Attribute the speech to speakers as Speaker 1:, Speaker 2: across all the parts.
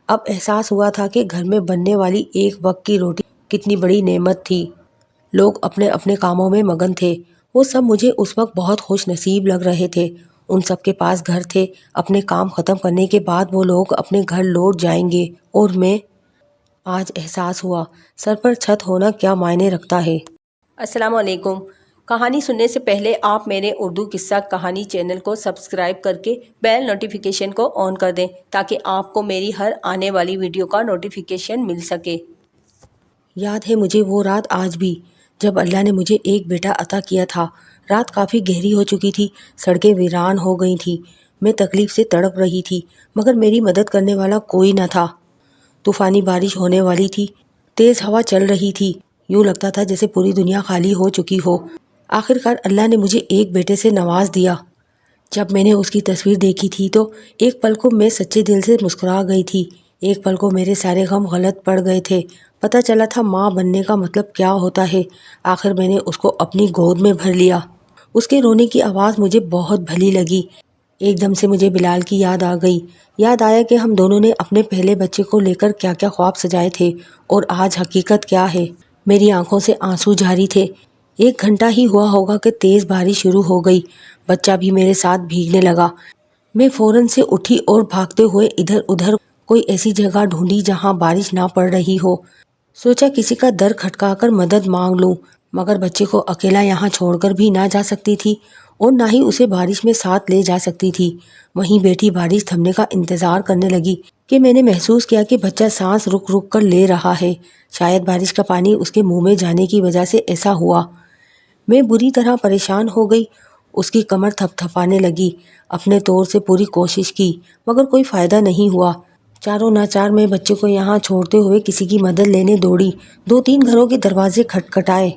Speaker 1: اب احساس ہوا تھا کہ گھر میں بننے والی ایک وقت کی روٹی کتنی بڑی نعمت تھی۔ لوگ اپنے اپنے کاموں میں مگن تھے، وہ سب مجھے اس وقت بہت خوش نصیب لگ رہے تھے۔ ان سب کے پاس گھر تھے، اپنے کام ختم کرنے کے بعد وہ لوگ اپنے گھر لوٹ جائیں گے، اور میں آج احساس ہوا سر پر چھت ہونا کیا معنی رکھتا ہے۔ السلام علیکم۔ کہانی سننے سے پہلے آپ میرے اردو قصہ کہانی چینل کو سبسکرائب کر کے بیل نوٹیفیکیشن کو آن کر دیں تاکہ آپ کو میری ہر آنے والی ویڈیو کا نوٹیفیکیشن مل سکے۔ یاد ہے مجھے وہ رات آج بھی، جب اللہ نے مجھے ایک بیٹا عطا کیا تھا۔ رات کافی گہری ہو چکی تھی، سڑکیں ویران ہو گئی تھیں، میں تکلیف سے تڑپ رہی تھی، مگر میری مدد کرنے والا کوئی نہ تھا۔ طوفانی بارش ہونے والی تھی، تیز ہوا چل رہی تھی، یوں لگتا تھا جیسے پوری دنیا خالی ہو چکی ہو۔ آخرکار اللہ نے مجھے ایک بیٹے سے نواز دیا۔ جب میں نے اس کی تصویر دیکھی تھی تو ایک پل کو میں سچے دل سے مسکرا گئی تھی، ایک پل کو میرے سارے غم غلط پڑ گئے تھے۔ پتہ چلا تھا ماں بننے کا مطلب کیا ہوتا ہے۔ آخر میں نے اس کو اپنی گود میں بھر لیا۔ اس کے رونے کی آواز مجھے بہت بھلی لگی۔ ایک دم سے مجھے بلال کی یاد آ گئی۔ یاد آیا کہ ہم دونوں نے اپنے پہلے بچے کو لے کر کیا کیا خواب سجائے تھے، اور آج حقیقت کیا ہے۔ میری آنکھوں سے آنسو جاری تھے۔ 1 گھنٹہ ہی ہوا ہوگا کہ تیز بارش شروع ہو گئی، بچہ بھی میرے ساتھ بھیگنے لگا۔ میں فوراً سے اٹھی اور بھاگتے ہوئے ادھر ادھر کوئی ایسی جگہ ڈھونڈی جہاں بارش نہ پڑ رہی ہو۔ سوچا کسی کا در کھٹکا کر مدد مانگ لوں، مگر بچے کو اکیلا یہاں چھوڑ کر بھی نہ جا سکتی تھی، اور نہ ہی اسے بارش میں ساتھ لے جا سکتی تھی۔ وہیں بیٹھی بارش تھمنے کا انتظار کرنے لگی کہ میں نے محسوس کیا کہ بچہ سانس رک رک کر لے رہا ہے۔ شاید بارش کا پانی اس کے منہ میں جانے کی وجہ سے ایسا ہوا۔ میں بری طرح پریشان ہو گئی۔ اس کی کمر تھپ تھپانے لگی۔ اپنے طور سے پوری کوشش کی، مگر کوئی فائدہ نہیں ہوا۔ چاروں ناچار میں بچے کو یہاں چھوڑتے ہوئے کسی کی مدد لینے دوڑی۔ 2-3 گھروں کے دروازے کھٹکھٹائے،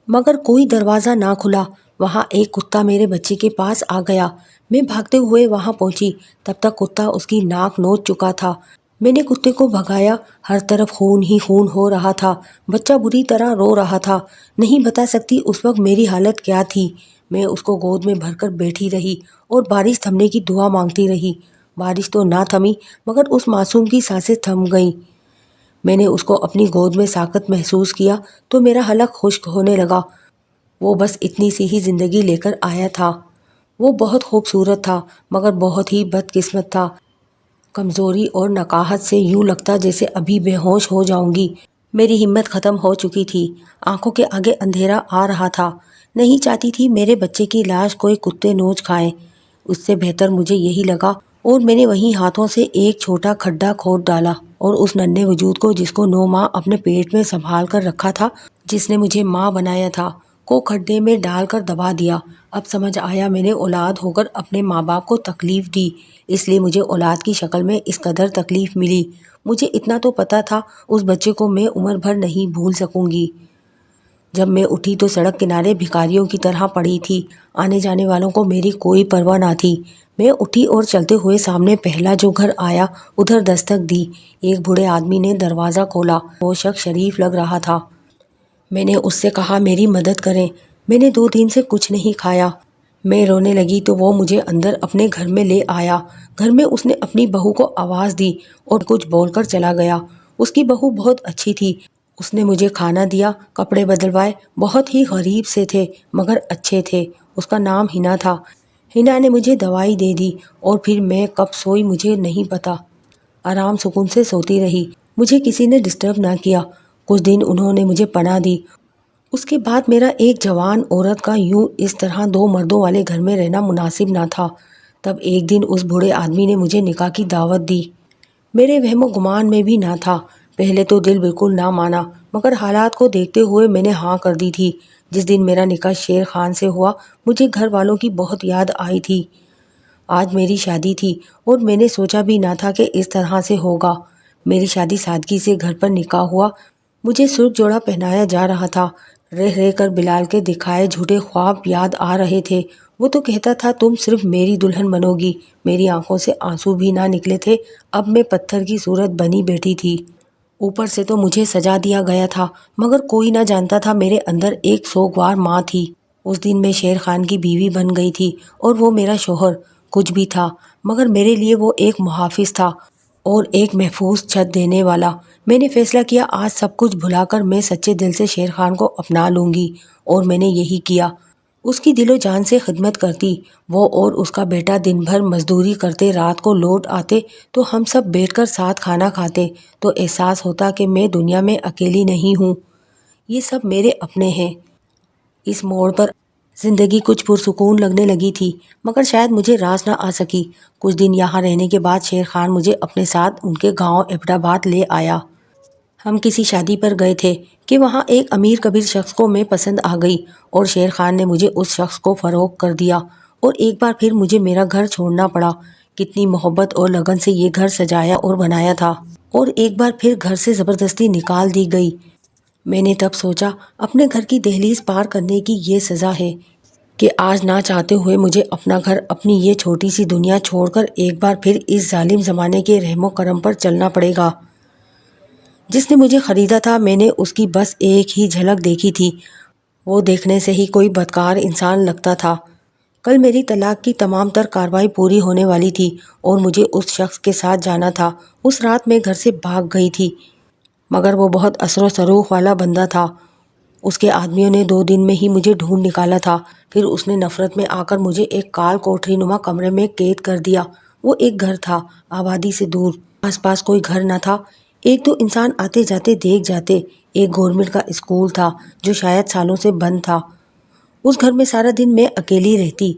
Speaker 1: مگر کوئی دروازہ نہ کھلا۔ وہاں ایک کتا میرے بچے کے پاس آ گیا۔ میں بھاگتے ہوئے وہاں پہنچی، تب تک کتا اس کی ناک نوچ چکا تھا۔ میں نے کتے کو بھگایا، ہر طرف خون ہی خون ہو رہا تھا۔ بچہ بری طرح رو رہا تھا۔ نہیں بتا سکتی اس وقت میری حالت کیا تھی۔ میں اس کو گود میں بھر کر بیٹھی رہی اور بارش تھمنے کی دعا مانگتی رہی۔ بارش تو نہ تھمی، مگر اس معصوم کی سانسیں تھم گئیں۔ میں نے اس کو اپنی گود میں ساکت محسوس کیا تو میرا حلق خشک ہونے لگا۔ وہ بس اتنی سی ہی زندگی لے کر آیا تھا۔ وہ بہت خوبصورت تھا، مگر بہت ہی بدقسمت تھا۔ کمزوری اور نقاہت سے یوں لگتا جیسے ابھی بے ہوش ہو جاؤں گی۔ میری ہمت ختم ہو چکی تھی، آنکھوں کے آگے اندھیرا آ رہا تھا۔ نہیں چاہتی تھی میرے بچے کی لاش کوئی کتے نوچ کھائیں، اس سے بہتر مجھے یہی لگا، اور میں نے وہیں ہاتھوں سے ایک چھوٹا کھڈا کھود ڈالا اور اس ننھے وجود کو جس کو 9 ماہ اپنے پیٹ میں سنبھال کر رکھا تھا، جس نے مجھے ماں بنایا تھا، کو کھڈے میں ڈال کر دبا دیا۔ اب سمجھ آیا میں نے اولاد ہو کر اپنے ماں باپ کو تکلیف دی، اس لیے مجھے اولاد کی شکل میں اس قدر تکلیف ملی۔ مجھے اتنا تو پتا تھا اس بچے کو میں عمر بھر نہیں بھول سکوں گی۔ جب میں اٹھی تو سڑک کنارے بھکاریوں کی طرح پڑی تھی، آنے جانے والوں کو میری کوئی پرواہ نہ تھی۔ میں اٹھی اور چلتے ہوئے سامنے پہلا جو گھر آیا ادھر دستک دی۔ ایک بوڑھے آدمی نے دروازہ کھولا، وہ شخص شریف لگ رہا تھا۔ میں نے اس سے کہا میری مدد کریں، میں نے 2 دن سے کچھ نہیں کھایا۔ میں رونے لگی تو وہ مجھے اندر اپنے گھر میں لے آیا۔ گھر میں اس نے اپنی بہو کو آواز دی اور کچھ بول کر چلا گیا۔ اس کی بہو بہت اچھی تھی، اس نے مجھے کھانا دیا، کپڑے بدلوائے، بہت ہی غریب سے تھے مگر اچھے تھے۔ اس کا نام ہنا تھا۔ ہنا نے مجھے دوائی دے دی، اور پھر میں کب سوئی مجھے نہیں پتا۔ آرام سکون سے سوتی رہی، مجھے کسی نے ڈسٹرب نہ کیا۔ کچھ دن انہوں نے مجھے پناہ دی۔ اس کے بعد میرا ایک جوان عورت کا یوں اس طرح 2 مردوں والے گھر میں رہنا مناسب نہ تھا۔ تب ایک دن اس بوڑھے آدمی نے مجھے نکاح کی دعوت دی۔ میرے وہم و گمان میں بھی نہ تھا۔ پہلے تو دل بالکل نہ مانا، مگر حالات کو دیکھتے ہوئے میں نے ہاں کر دی تھی۔ جس دن میرا نکاح شیر خان سے ہوا، مجھے گھر والوں کی بہت یاد آئی تھی۔ آج میری شادی تھی اور میں نے سوچا بھی نہ تھا کہ اس طرح سے ہوگا۔ میری شادی سادگی سے گھر پر نکاح ہوا۔ مجھے سرخ جوڑا پہنایا جا رہا تھا۔ رہ رہ کر بلال کے دکھائے جھوٹے خواب یاد آ رہے تھے۔ وہ تو کہتا تھا تم صرف میری دلہن بنو گی۔ میری آنکھوں سے آنسو بھی نہ نکلے تھے، اب میں پتھر کی صورت بنی بیٹھی تھی۔ اوپر سے تو مجھے سجا دیا گیا تھا، مگر کوئی نہ جانتا تھا میرے اندر ایک سوگوار ماں تھی۔ اس دن میں شیر خان کی بیوی بن گئی تھی، اور وہ میرا شوہر۔ کچھ بھی تھا، مگر میرے لیے وہ ایک محافظ تھا۔ اور ایک محفوظ چھت دینے والا۔ میں نے فیصلہ کیا آج سب کچھ بھلا کر میں سچے دل سے شیر خان کو اپنا لوں گی، اور میں نے یہی کیا۔ اس کی دل و جان سے خدمت کرتی۔ وہ اور اس کا بیٹا دن بھر مزدوری کرتے، رات کو لوٹ آتے تو ہم سب بیٹھ کر ساتھ کھانا کھاتے، تو احساس ہوتا کہ میں دنیا میں اکیلی نہیں ہوں، یہ سب میرے اپنے ہیں۔ اس موڑ پر زندگی کچھ پرسکون لگنے لگی تھی، مگر شاید مجھے راز نہ آ سکی۔ کچھ دن یہاں رہنے کے بعد شیر خان مجھے اپنے ساتھ ان کے گاؤں ایبٹ آباد لے آیا۔ ہم کسی شادی پر گئے تھے کہ وہاں ایک امیر کبیر شخص کو میں پسند آ گئی، اور شیر خان نے مجھے اس شخص کو فروخت کر دیا، اور ایک بار پھر مجھے میرا گھر چھوڑنا پڑا۔ کتنی محبت اور لگن سے یہ گھر سجایا اور بنایا تھا، اور ایک بار پھر گھر سے زبردستی نکال دی گئی۔ میں نے تب سوچا اپنے گھر کی دہلیز پار کرنے کی یہ سزا ہے کہ آج نہ چاہتے ہوئے مجھے اپنا گھر، اپنی یہ چھوٹی سی دنیا چھوڑ کر ایک بار پھر اس ظالم زمانے کے رحم و کرم پر چلنا پڑے گا۔ جس نے مجھے خریدا تھا میں نے اس کی بس ایک ہی جھلک دیکھی تھی، وہ دیکھنے سے ہی کوئی بدکار انسان لگتا تھا۔ کل میری طلاق کی تمام تر کارروائی پوری ہونے والی تھی، اور مجھے اس شخص کے ساتھ جانا تھا۔ اس رات میں گھر سے بھاگ گئی تھی، مگر وہ بہت اثر و سروخ والا بندہ تھا۔ اس کے آدمیوں نے 2 دن میں ہی مجھے ڈھونڈ نکالا تھا۔ پھر اس نے نفرت میں آ کر مجھے ایک کال کوٹری نما کمرے میں قید کر دیا۔ وہ ایک گھر تھا، آبادی سے دور، آس پاس کوئی گھر نہ تھا، 1-2 انسان آتے جاتے دیکھ جاتے۔ ایک گورنمنٹ کا اسکول تھا جو شاید سالوں سے بند تھا۔ اس گھر میں سارا دن میں اکیلی رہتی،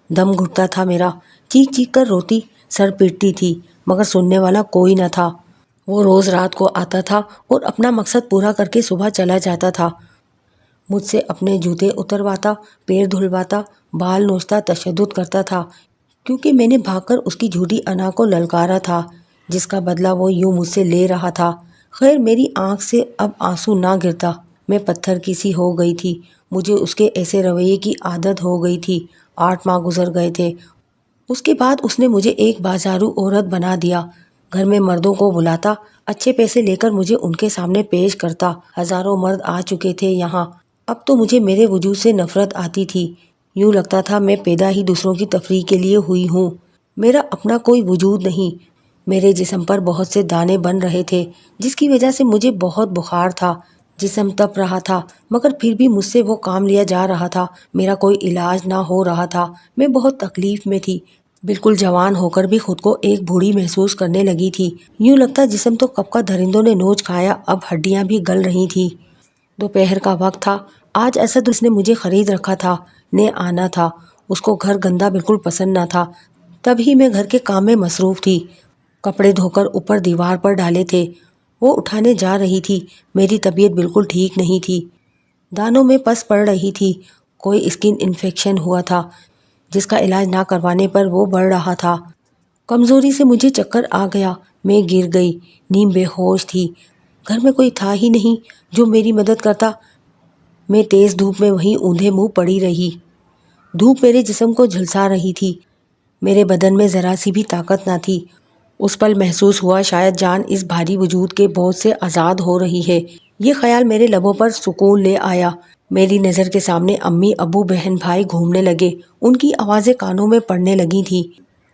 Speaker 1: دم گھٹتا تھا میرا، چیخ چیخ کر روتی، سر پیٹتی تھی، مگر سننے والا کوئی نہ تھا۔ وہ روز رات کو آتا تھا اور اپنا مقصد پورا کر کے صبح چلا جاتا تھا۔ مجھ سے اپنے جوتے اترواتا، پیر دھلواتا، بال نوچتا، تشدد کرتا تھا، کیونکہ میں نے بھاگ کر اس کی جھوٹی انا کو للکارا تھا، جس کا بدلہ وہ یوں مجھ سے لے رہا تھا۔ خیر میری آنکھ سے اب آنسو نہ گرتا، میں پتھر کی سی ہو گئی تھی۔ مجھے اس کے ایسے رویے کی عادت ہو گئی تھی۔ 8 ماہ گزر گئے تھے۔ اس کے بعد اس نے مجھے ایک بازارو عورت بنا دیا۔ گھر میں مردوں کو بلاتا، اچھے پیسے لے کر مجھے ان کے سامنے پیش کرتا۔ ہزاروں مرد آ چکے تھے یہاں۔ اب تو مجھے میرے وجود سے نفرت آتی تھی، یوں لگتا تھا میں پیدا ہی دوسروں کی تفریح کے لیے ہوئی ہوں، میرا اپنا کوئی وجود نہیں۔ میرے جسم پر بہت سے دانے بن رہے تھے، جس کی وجہ سے مجھے بہت بخار تھا، جسم تپ رہا تھا، مگر پھر بھی مجھ سے وہ کام لیا جا رہا تھا، میرا کوئی علاج نہ ہو رہا تھا۔ میں بہت تکلیف میں تھی، بالکل جوان ہو کر بھی خود کو ایک بوڑھی محسوس کرنے لگی تھی، یوں لگتا جسم تو کب کا درندوں نے نوچ کھایا، اب ہڈیاں بھی گل رہی تھیں۔ دوپہر کا وقت تھا، آج اسد اس نے مجھے خرید رکھا تھا، نے آنا تھا۔ اس کو گھر گندا بالکل پسند نہ تھا، تب ہی میں گھر کے کام میں مصروف تھی۔ کپڑے دھو کر اوپر دیوار پر ڈالے تھے، وہ اٹھانے جا رہی تھی۔ میری طبیعت بالکل ٹھیک نہیں تھی، دانوں میں پس پڑ رہی تھی، کوئی اسکن انفیکشن ہوا تھا جس کا علاج نہ کروانے پر وہ بڑھ رہا تھا۔ کمزوری سے مجھے چکر آ گیا، میں گر گئی، نیم بے ہوش تھی۔ گھر میں کوئی تھا ہی نہیں جو میری مدد کرتا۔ میں تیز دھوپ میں وہیں اوندھے منہ پڑی رہی۔ دھوپ میرے جسم کو جھلسا رہی تھی، میرے بدن میں ذرا سی بھی طاقت نہ تھی۔ اس پل محسوس ہوا شاید جان اس بھاری وجود کے بوجھ سے آزاد ہو رہی ہے۔ یہ خیال میرے لبوں پر سکون لے آیا۔ میری نظر کے سامنے امی، ابو، بہن، بھائی گھومنے لگے، ان کی آوازیں کانوں میں پڑنے لگی تھیں،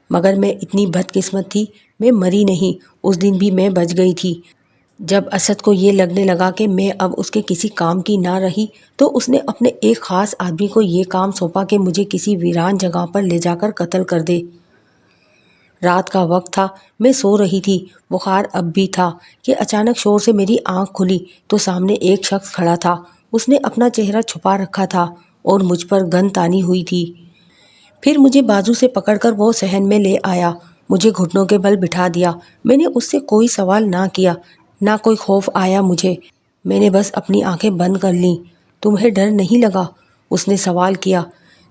Speaker 1: مگر میں اتنی بدقسمت تھی، میں مری نہیں، اس دن بھی میں بچ گئی تھی۔ جب اسد کو یہ لگنے لگا کہ میں اب اس کے کسی کام کی نہ رہی، تو اس نے اپنے ایک خاص آدمی کو یہ کام سونپا کہ مجھے کسی ویران جگہ پر لے جا کر قتل کر دے۔ رات کا وقت تھا، میں سو رہی تھی، بخار اب بھی تھا کہ اچانک شور سے میری آنکھ کھلی تو سامنے ایک شخص کھڑا تھا۔ اس نے اپنا چہرہ چھپا رکھا تھا اور مجھ پر گن تانی ہوئی تھی۔ پھر مجھے بازو سے پکڑ کر وہ صحن میں لے آیا، مجھے گھٹنوں کے بل بٹھا دیا۔ میں نے اس سے کوئی سوال نہ کیا، نہ کوئی خوف آیا مجھے، میں نے بس اپنی آنکھیں بند کر لیں۔ تمہیں ڈر نہیں لگا؟ اس نے سوال کیا،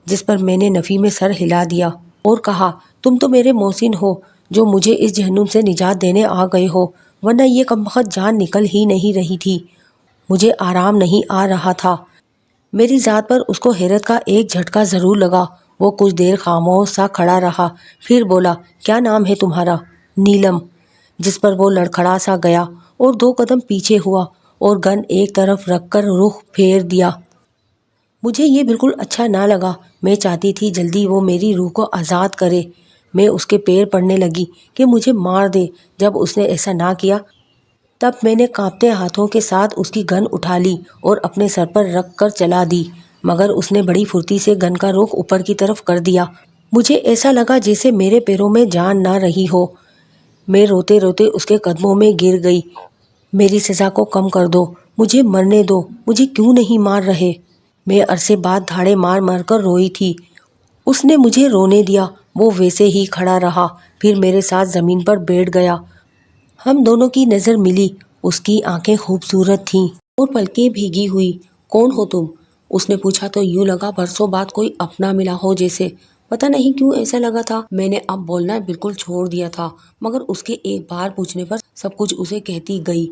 Speaker 1: جس پر میں نے نفی میں سر ہلا دیا اور کہا، تم تو میرے محسن ہو جو مجھے اس جہنم سے نجات دینے آ گئے ہو، ورنہ یہ کمبخت جان نکل ہی نہیں رہی تھی، مجھے آرام نہیں آ رہا تھا۔ میری ذات پر اس کو حیرت کا ایک جھٹکا ضرور لگا۔ وہ کچھ دیر خاموش سا کھڑا رہا، پھر بولا، کیا نام ہے تمہارا؟ نیلم، جس پر وہ لڑکھڑا سا گیا اور 2 قدم پیچھے ہوا اور گن ایک طرف رکھ کر رخ پھیر دیا۔ مجھے یہ بالکل اچھا نہ لگا، میں چاہتی تھی جلدی وہ میری روح کو آزاد کرے۔ میں اس کے پیر پڑنے لگی کہ مجھے مار دے۔ جب اس نے ایسا نہ کیا تب میں نے کانپتے ہاتھوں کے ساتھ اس کی گن اٹھا لی اور اپنے سر پر رکھ کر چلا دی، مگر اس نے بڑی پھرتی سے گن کا رخ اوپر کی طرف کر دیا۔ مجھے ایسا لگا جیسے میرے پیروں میں جان نہ رہی ہو۔ میں روتے روتے اس کے قدموں میں گر گئی۔ میری سزا کو کم کر دو، مجھے مرنے دو، مجھے کیوں نہیں مار رہے؟ میں عرصے بعد دھاڑے مار مار کر روئی تھی۔ اس نے مجھے رونے دیا، وہ ویسے ہی کھڑا رہا، پھر میرے ساتھ زمین پر بیٹھ گیا۔ ہم دونوں کی نظر ملی۔ اس کی آنکھیں خوبصورت تھیں اور پلکیں بھیگی ہوئی۔ کون ہو تم؟ اس نے پوچھا تو یوں لگا برسوں بعد کوئی اپنا ملا ہو جیسے۔ پتہ نہیں کیوں ایسا لگا تھا۔ میں نے اب بولنا بالکل چھوڑ دیا تھا، مگر اس کے ایک بار پوچھنے پر سب کچھ اسے کہتی گئی۔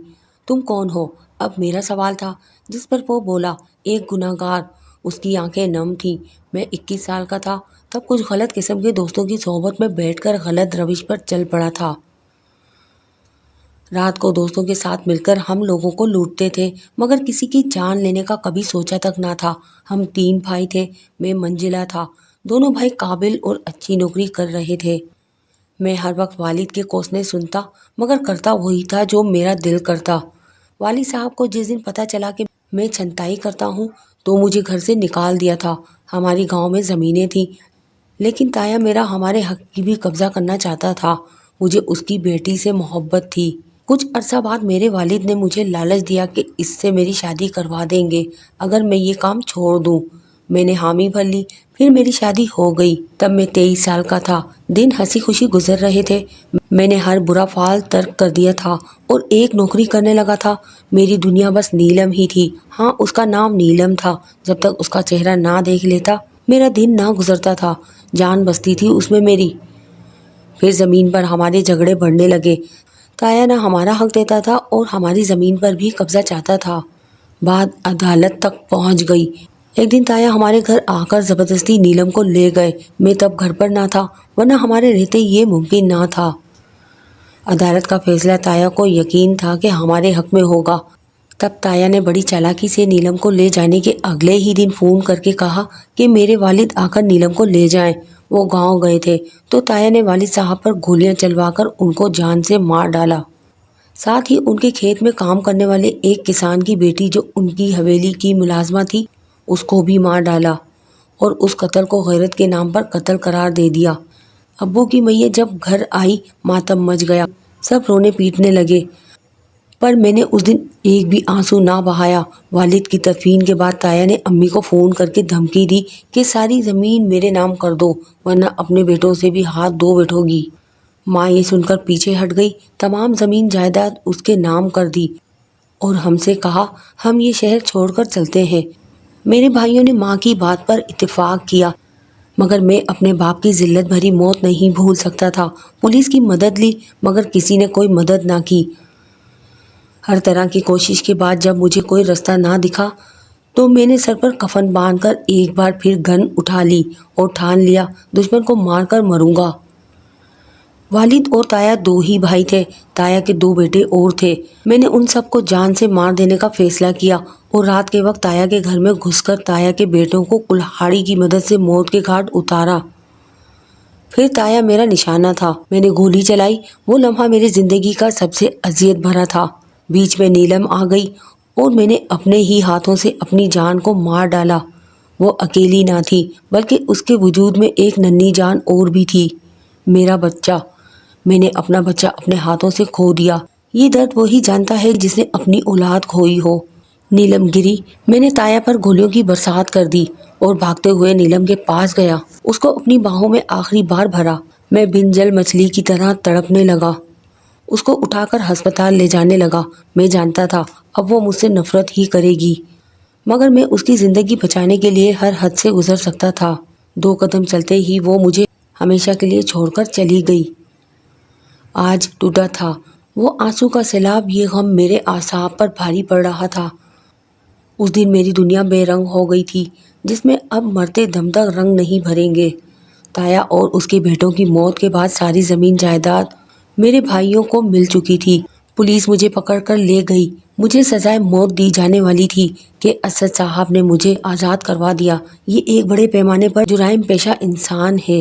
Speaker 1: تم کون ہو؟ اب میرا سوال تھا، جس پر وہ بولا، ایک گنہگار۔ اس کی آنکھیں نم تھیں۔ میں 21 سال کا تھا، تب کچھ غلط قسم کے دوستوں کی صحبت میں بیٹھ کر غلط روش پر چل پڑا تھا۔ رات کو دوستوں کے ساتھ مل کر ہم لوگوں کو لوٹتے تھے، مگر کسی کی جان لینے کا کبھی سوچا تک نہ تھا۔ ہم 3 بھائی تھے، میں منجلا تھا۔ دونوں بھائی قابل اور اچھی نوکری کر رہے تھے۔ میں ہر وقت والد کے کوسنے سنتا، مگر کرتا وہی تھا جو میرا دل کرتا۔ والد صاحب کو جس دن پتہ چلا کہ میں چھنتائی کرتا ہوں تو مجھے گھر سے نکال دیا تھا۔ ہماری گاؤں میں زمینیں تھیں، لیکن تایا میرا ہمارے حق کی بھی قبضہ کرنا چاہتا تھا۔ مجھے اس کی بیٹی سے محبت تھی۔ کچھ عرصہ بعد میرے والد نے مجھے لالچ دیا کہ اس سے میری شادی کروا دیں گے اگر میں یہ کام چھوڑ دوں۔ میں نے حامی بھر لی، پھر میری شادی ہو گئی۔ تب میں 23 سال کا تھا۔ دن ہنسی خوشی گزر رہے تھے۔ میں نے ہر برا فعل ترک کر دیا تھا اور ایک نوکری کرنے لگا تھا۔ میری دنیا بس نیلم ہی تھی۔ ہاں، اس کا نام نیلم تھا۔ جب تک اس کا چہرہ نہ دیکھ لیتا میرا دن نہ گزرتا تھا۔ جان بستی تھی اس میں میری۔ پھر زمین پر ہمارے جھگڑے بڑھنے لگے۔ تایا نہ ہمارا حق دیتا تھا اور ہماری زمین پر بھی قبضہ چاہتا تھا۔ بات عدالت تک پہنچ گئی۔ ایک دن تایا ہمارے گھر آ کر زبردستی نیلم کو لے گئے۔ میں تب گھر پر نہ تھا، ورنہ ہمارے رہتے یہ ممکن نہ تھا۔ عدالت کا فیصلہ تایا کو یقین تھا کہ ہمارے حق میں ہوگا۔ تب تایا نے بڑی چالاکی سے نیلم کو لے جانے کے اگلے ہی دن فون کر کے کہا کہ میرے والد آ کر نیلم کو لے جائیں۔ وہ گاؤں گئے تھے تو تایا نے والد صاحب پر گولیاں چلوا کر ان کو جان سے مار ڈالا۔ ساتھ ہی ان کے کھیت میں کام کرنے والے ایک کسان کی بیٹی جو ان کی حویلی کی ملازمہ تھی، اس کو بھی مار ڈالا اور اس قتل کو غیرت کے نام پر قتل قرار دے دیا۔ ابو کی میت جب گھر آئی ماتم مچ گیا، سب رونے پیٹنے لگے، پر میں نے اس دن ایک بھی آنسو نہ بہایا۔ والد کی تدفین کے بعد تایا نے امی کو فون کر کے دھمکی دی کہ ساری زمین میرے نام کر دو ورنہ اپنے بیٹوں سے بھی ہاتھ دھو بیٹھو گی۔ ماں یہ سن کر پیچھے ہٹ گئی، تمام زمین جائیداد اس کے نام کر دی اور ہم سے کہا ہم یہ شہر چھوڑ کر چلتے ہیں۔ میرے بھائیوں نے ماں کی بات پر اتفاق کیا، مگر میں اپنے باپ کی ذلت بھری موت نہیں بھول سکتا تھا۔ پولیس کی مدد لی، مگر کسی نے کوئی مدد نہ کی۔ ہر طرح کی کوشش کے بعد جب مجھے کوئی رستہ نہ دکھا تو میں نے سر پر کفن باندھ کر ایک بار پھر گن اٹھا لی اور ٹھان لیا دشمن کو مار کر مروں گا۔ والد اور تایا 2 ہی بھائی تھے۔ تایا کے 2 بیٹے اور تھے۔ میں نے ان سب کو جان سے مار دینے کا فیصلہ کیا اور رات کے وقت تایا کے گھر میں گھس کر تایا کے بیٹوں کو کلہاڑی کی مدد سے موت کے گھاٹ اتارا۔ پھر تایا میرا نشانہ تھا۔ میں نے گولی چلائی۔ وہ لمحہ میری زندگی کا سب سے اذیت بھرا تھا۔ بیچ میں نیلم آ گئی اور میں نے اپنے ہی ہاتھوں سے اپنی جان کو مار ڈالا۔ وہ اکیلی نہ تھی، بلکہ اس کے وجود میں ایک ننھی جان اور بھی تھی، میرا بچہ۔ میں نے اپنا بچہ اپنے ہاتھوں سے کھو دیا۔ یہ درد وہی جانتا ہے جس نے اپنی اولاد کھوئی ہو۔ نیلم گری۔ میں نے تایا پر گولیوں کی برسات کر دی اور بھاگتے ہوئے نیلم کے پاس گیا، اس کو اپنی باہوں میں آخری بار بھرا۔ میں بن جل مچھلی کی طرح تڑپنے لگا۔ اس کو اٹھا کر ہسپتال لے جانے لگا۔ میں جانتا تھا اب وہ مجھ سے نفرت ہی کرے گی، مگر میں اس کی زندگی بچانے کے لیے ہر حد سے گزر سکتا تھا۔ 2 قدم چلتے ہی وہ مجھے ہمیشہ کے لیے چھوڑ کر چلی گئی۔ آج ٹوٹا تھا وہ آنسو کا سیلاب، یہ غم میرے اعصاب پر بھاری پڑ رہا تھا۔ اس دن میری دنیا بے رنگ ہو گئی تھی، جس میں اب مرتے دم تک رنگ نہیں بھریں گے۔ تایا اور اس کے بیٹوں کی موت کے بعد ساری زمین جائیداد میرے بھائیوں کو مل چکی تھی۔ پولیس مجھے پکڑ کر لے گئی۔ مجھے سزائے موت دی جانے والی تھی کہ اسد صاحب نے مجھے آزاد کروا دیا۔ یہ ایک بڑے پیمانے پر جرائم پیشہ انسان ہے۔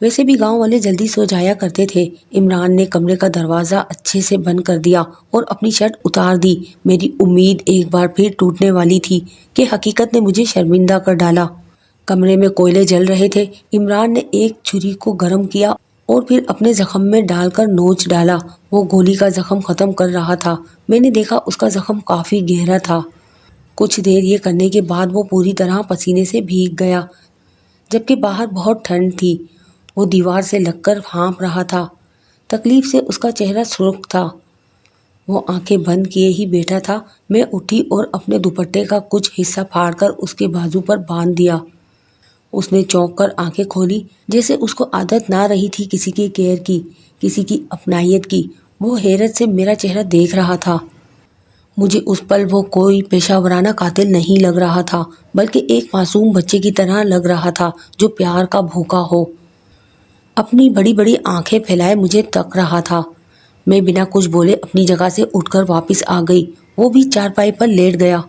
Speaker 1: ویسے بھی گاؤں والے جلدی سو جایا کرتے تھے۔ عمران نے کمرے کا دروازہ اچھے سے بند کر دیا اور اپنی شرٹ اتار دی۔ میری امید ایک بار پھر ٹوٹنے والی تھی کہ حقیقت نے مجھے شرمندہ کر ڈالا۔ کمرے میں کوئلے جل رہے تھے۔ عمران نے ایک چھری کو گرم کیا اور پھر اپنے زخم میں ڈال کر نوچ ڈالا۔ وہ گولی کا زخم ختم کر رہا تھا۔ میں نے دیکھا اس کا زخم کافی گہرا تھا۔ کچھ دیر یہ کرنے کے بعد وہ پوری طرح پسینے سے بھیگ گیا، جبکہ باہر بہت ٹھنڈ تھی۔ وہ دیوار سے لگ کر ہانپ رہا تھا۔ تکلیف سے اس کا چہرہ سرخ تھا۔ وہ آنکھیں بند کیے ہی بیٹھا تھا۔ میں اٹھی اور اپنے دوپٹے کا کچھ حصہ پھاڑ کر اس کے بازو پر باندھ دیا۔ اس نے چونک کر آنکھیں کھولی، جیسے اس کو عادت نہ رہی تھی کسی کی کیئر کی، کسی کی اپنائیت کی۔ وہ حیرت سے میرا چہرہ دیکھ رہا تھا۔ مجھے اس پل وہ کوئی پیشہ ورانہ قاتل نہیں لگ رہا تھا، بلکہ ایک معصوم بچے کی طرح لگ رہا تھا جو پیار کا بھوکا ہو۔ اپنی بڑی بڑی آنکھیں پھیلائے مجھے تک رہا تھا۔ میں بنا کچھ بولے اپنی جگہ سے اٹھ کر واپس آ گئی۔ وہ بھی چارپائی پر لیٹ گیا۔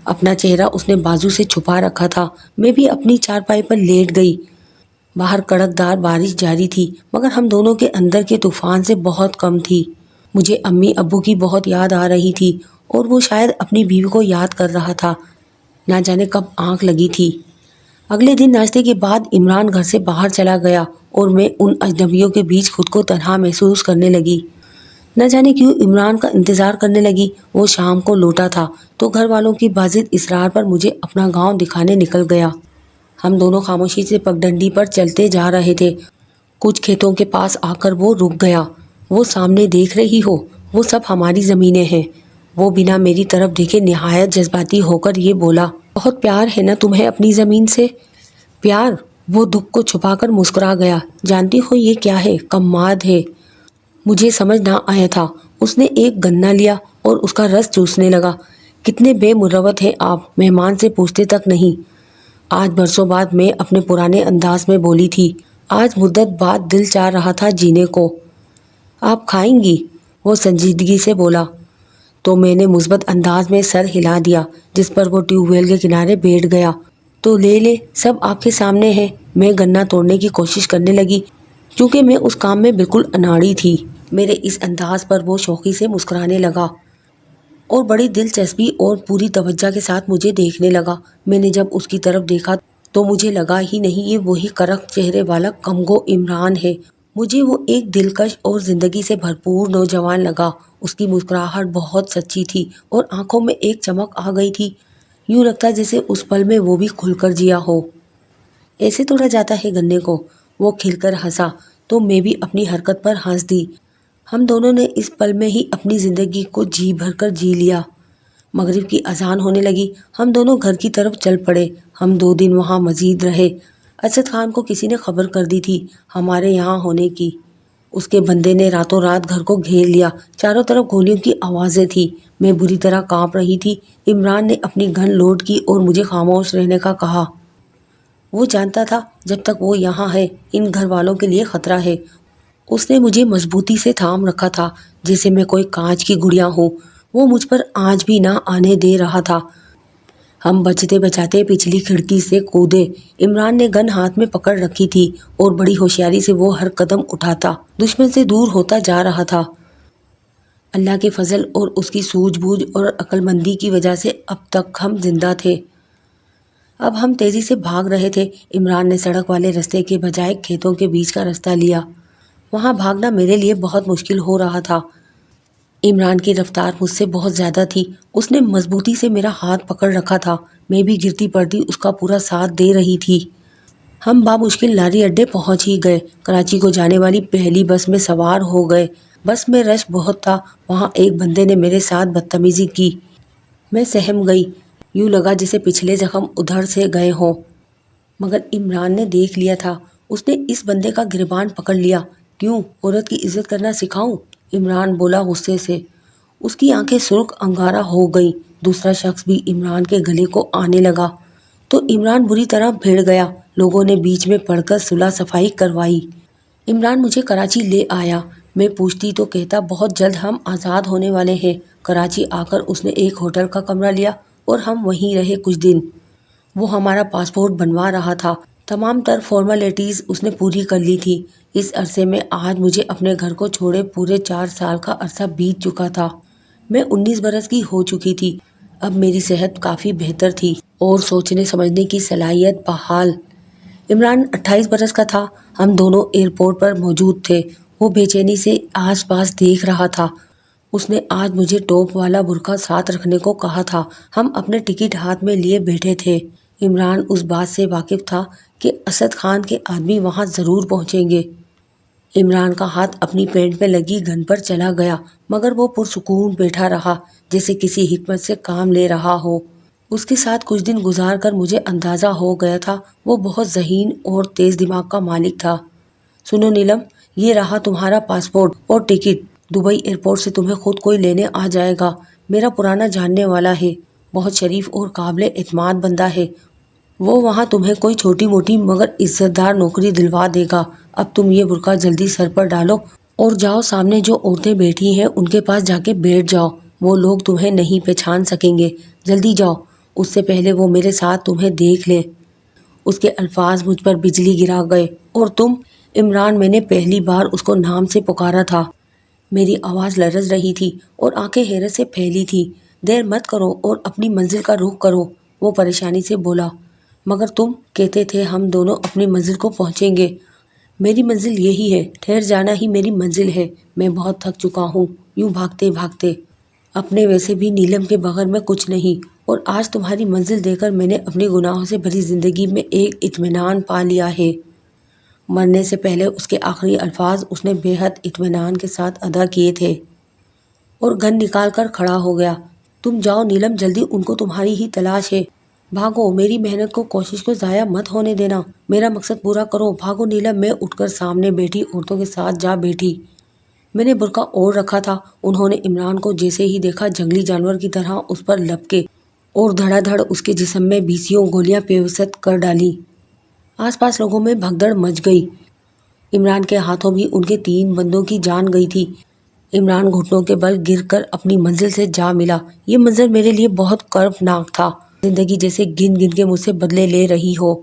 Speaker 1: اپنا چہرہ اس نے بازو سے چھپا رکھا تھا۔ میں بھی اپنی چارپائی پر لیٹ گئی۔ باہر کڑک دار بارش جاری تھی، مگر ہم دونوں کے اندر کے طوفان سے بہت کم تھی۔ مجھے امی ابو کی بہت یاد آ رہی تھی اور وہ شاید اپنی بیوی کو یاد کر رہا تھا۔ نہ جانے کب آنکھ لگی تھی۔ اگلے دن ناشتے کے بعد عمران گھر سے باہر چلا گیا اور میں ان اجنبیوں کے بیچ خود کو تنہا محسوس کرنے لگی۔ نہ جانے کیوں عمران کا انتظار کرنے لگی۔ وہ شام کو لوٹا تھا تو گھر والوں کی باضد اصرار پر مجھے اپنا گاؤں دکھانے نکل گیا۔ ہم دونوں خاموشی سے پگڈنڈی پر چلتے جا رہے تھے۔ کچھ کھیتوں کے پاس آ کر وہ رک گیا۔ وہ سامنے دیکھ رہی ہو، وہ سب ہماری زمینیں ہیں۔ وہ بنا میری طرف دیکھے نہایت جذباتی ہو کر یہ بولا، بہت پیار ہے نا تمہیں اپنی زمین سے؟ پیار؟ وہ دکھ کو چھپا کر مسکرا گیا۔ جانتی ہو یہ کیا ہے؟ کماد ہے۔ مجھے سمجھ نہ آیا تھا۔ اس نے ایک گنا لیا اور اس کا رس چوسنے لگا۔ کتنے بے مروت ہیں آپ، مہمان سے پوچھتے تک نہیں۔ آج برسوں بعد میں اپنے پرانے انداز میں بولی تھی۔ آج مدت بعد دل چاہ رہا تھا جینے کو۔ آپ کھائیں گی؟ وہ سنجیدگی سے بولا۔ تو میں نے مثبت انداز میں سر ہلا دیا، جس پر وہ ٹیوب ویل کے کنارے بیٹھ گیا۔ تو لے لے، سب آپ کے سامنے ہے۔ میں گنا توڑنے کی کوشش کرنے لگی، کیونکہ میں اس کام میں بالکل اناڑی تھی۔ میرے اس انداز پر وہ شوخی سے مسکرانے لگا اور بڑی دلچسپی اور پوری توجہ کے ساتھ مجھے دیکھنے لگا۔ میں نے جب اس کی طرف دیکھا تو مجھے لگا ہی نہیں یہ وہی کرخت چہرے والا کمگو عمران ہے۔ مجھے وہ ایک دلکش اور زندگی سے بھرپور نوجوان لگا۔ اس کی مسکراہٹ بہت سچی تھی اور آنکھوں میں ایک چمک آ گئی تھی۔ یوں لگتا جیسے اس پل میں وہ بھی کھل کر جیا ہو۔ ایسے توڑا جاتا ہے گنے کو؟ وہ کھل کر ہنسا تو میں بھی اپنی حرکت پر ہنس دی۔ ہم دونوں نے اس پل میں ہی اپنی زندگی کو جی بھر کر جی لیا۔ مغرب کی اذان ہونے لگی۔ ہم دونوں گھر کی طرف چل پڑے۔ ہم 2 دن وہاں مزید رہے۔ اسد خان کو کسی نے خبر کر دی تھی ہمارے یہاں ہونے کی۔ اس کے بندے نے راتوں رات گھر کو گھیر لیا۔ چاروں طرف گولیوں کی آوازیں تھی۔ میں بری طرح کانپ رہی تھی۔ عمران نے اپنی گن لوڈ کی اور مجھے خاموش رہنے کا کہا۔ وہ جانتا تھا جب تک وہ یہاں ہے ان گھر والوں کے لیے خطرہ ہے۔ اس نے مجھے مضبوطی سے تھام رکھا تھا، جیسے میں کوئی کانچ کی گڑیا ہوں۔ وہ مجھ پر آنچ بھی نہ آنے دے رہا تھا۔ ہم بچتے بچاتے پچھلی کھڑکی سے کودے۔ عمران نے گن ہاتھ میں پکڑ رکھی تھی اور بڑی ہوشیاری سے وہ ہر قدم اٹھاتا دشمن سے دور ہوتا جا رہا تھا۔ اللہ کے فضل اور اس کی سوجھ بوجھ اور عقل مندی کی وجہ سے اب تک ہم زندہ تھے۔ اب ہم تیزی سے بھاگ رہے تھے۔ عمران نے سڑک والے رستے کے بجائے کھیتوں کے بیچ کا رستہ لیا۔ وہاں بھاگنا میرے لیے بہت مشکل ہو رہا تھا۔ عمران کی رفتار مجھ سے بہت زیادہ تھی۔ اس نے مضبوطی سے میرا ہاتھ پکڑ رکھا تھا۔ میں بھی گرتی پڑتی اس کا پورا ساتھ دے رہی تھی۔ ہم بامشکل لاری اڈے پہنچ ہی گئے۔ کراچی کو جانے والی پہلی بس میں سوار ہو گئے۔ بس میں رش بہت تھا۔ وہاں ایک بندے نے میرے ساتھ بدتمیزی کی۔ میں سہم گئی۔ یوں لگا جیسے پچھلے زخم ادھر سے گئے ہوں، مگر عمران نے دیکھ لیا تھا۔ اس نے اس بندے کا گریبان پکڑ لیا۔ کیوں عورت کی عزت کرنا سکھاؤں؟ عمران بولا غصے سے۔ اس کی آنکھیں سرخ انگارہ ہو گئیں۔ دوسرا شخص بھی عمران کے گلے کو آنے لگا تو عمران بری طرح بھیڑ گیا۔ لوگوں نے بیچ میں پڑھ کر صلح صفائی کروائی۔ عمران مجھے کراچی لے آیا۔ میں پوچھتی تو کہتا بہت جلد ہم آزاد ہونے والے ہیں۔ کراچی آ کر اس نے ایک ہوٹل کا کمرہ لیا اور ہم وہیں رہے کچھ دن۔ وہ ہمارا پاسپورٹ بنوا رہا تھا تمام تر فارمیلٹیز اس نے پوری کر لی تھی۔ اس عرصے میں آج مجھے اپنے گھر کو چھوڑے پورے 4 سال کا عرصہ بیت چکا تھا۔ میں 19 برس کی ہو چکی تھی۔ اب میری صحت کافی بہتر تھی اور سوچنے سمجھنے کی صلاحیت بحال۔ عمران 28 برس کا تھا۔ ہم دونوں ایئرپورٹ پر موجود تھے۔ وہ بے چینی سے آس پاس دیکھ رہا تھا۔ اس نے آج مجھے ٹوپ والا برقع ساتھ رکھنے کو کہا تھا۔ ہم اپنے ٹکٹ ہاتھ میں لیے بیٹھے تھے۔ عمران اس بات سے واقف تھا کہ اسد خان کے آدمی وہاں ضرور پہنچیں گے۔ عمران کا ہاتھ اپنی پینٹ میں لگی گن پر چلا گیا، مگر وہ پرسکون بیٹھا رہا، جیسے کسی حکمت سے کام لے رہا ہو۔ اس کے ساتھ کچھ دن گزار کر مجھے اندازہ ہو گیا تھا وہ بہت ذہین اور تیز دماغ کا مالک تھا۔ سنو نیلم، یہ رہا تمہارا پاسپورٹ اور ٹکٹ۔ دبئی ایئرپورٹ سے تمہیں خود کوئی لینے آ جائے گا۔ میرا پرانا جاننے والا ہے، بہت شریف اور قابل اعتماد بندہ ہے۔ وہ وہاں تمہیں کوئی چھوٹی موٹی مگر عزت دار نوکری دلوا دے گا۔ اب تم یہ برقع جلدی سر پر ڈالو اور جاؤ، سامنے جو عورتیں بیٹھی ہیں ان کے پاس جا کے بیٹھ جاؤ۔ وہ لوگ تمہیں نہیں پہچان سکیں گے۔ جلدی جاؤ، اس سے پہلے وہ میرے ساتھ تمہیں دیکھ لیں۔ اس کے الفاظ مجھ پر بجلی گرا گئے۔ اور تم؟ عمران، میں نے پہلی بار اس کو نام سے پکارا تھا۔ میری آواز لرز رہی تھی اور آنکھیں حیرت سے پھیلی تھی۔ دیر مت کرو اور اپنی منزل کا رخ کرو، وہ پریشانی سے بولا۔ مگر تم کہتے تھے ہم دونوں اپنی منزل کو پہنچیں گے۔ میری منزل یہی ہے، ٹھہر جانا ہی میری منزل ہے۔ میں بہت تھک چکا ہوں یوں بھاگتے بھاگتے۔ اپنے ویسے بھی نیلم کے بغیر میں کچھ نہیں، اور آج تمہاری منزل دے کر میں نے اپنی گناہوں سے بھری زندگی میں ایک اطمینان پا لیا ہے۔ مرنے سے پہلے اس کے آخری الفاظ اس نے بے حد اطمینان کے ساتھ ادا کیے تھے، اور گن نکال کر کھڑا ہو گیا۔ تم جاؤ نیلم، جلدی، ان کو تمہاری ہی تلاش ہے۔ بھاگو، میری محنت کو، کوشش کو ضائع مت ہونے دینا۔ میرا مقصد پورا کرو۔ بھاگو نیلم۔ میں اٹھ کر سامنے بیٹھی عورتوں کے ساتھ جا بیٹھی۔ میں نے برقع اوڑھ رکھا تھا۔ انہوں نے عمران کو جیسے ہی دیکھا جنگلی جانور کی طرح اس پر لپکے اور دھڑا دھڑ اس کے جسم میں بیسیوں گولیاں پیوست کر ڈالی۔ آس پاس لوگوں میں بھگدڑ مچ گئی۔ عمران کے ہاتھوں بھی ان کے 3 بندوں کی جان گئی تھی۔ عمران گھٹنوں کے بل گر کر اپنی منزل سے جا ملا۔ یہ منظر میرے لیے بہت کربناک تھا، زندگی جیسے گن گن کے مجھ سے بدلے لے رہی ہو۔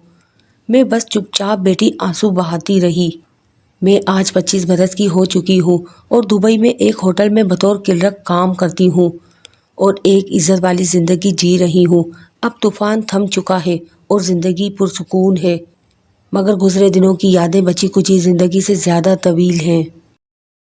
Speaker 1: میں بس چپ چاپ بیٹھی آنسو بہاتی رہی۔ میں آج 25 برس کی ہو چکی ہوں اور دبئی میں ایک ہوٹل میں بطور کلرک کام کرتی ہوں اور ایک عزت والی زندگی جی رہی ہوں۔ اب طوفان تھم چکا ہے اور زندگی پرسکون ہے، مگر گزرے دنوں کی یادیں بچی کچی زندگی سے زیادہ طویل ہیں۔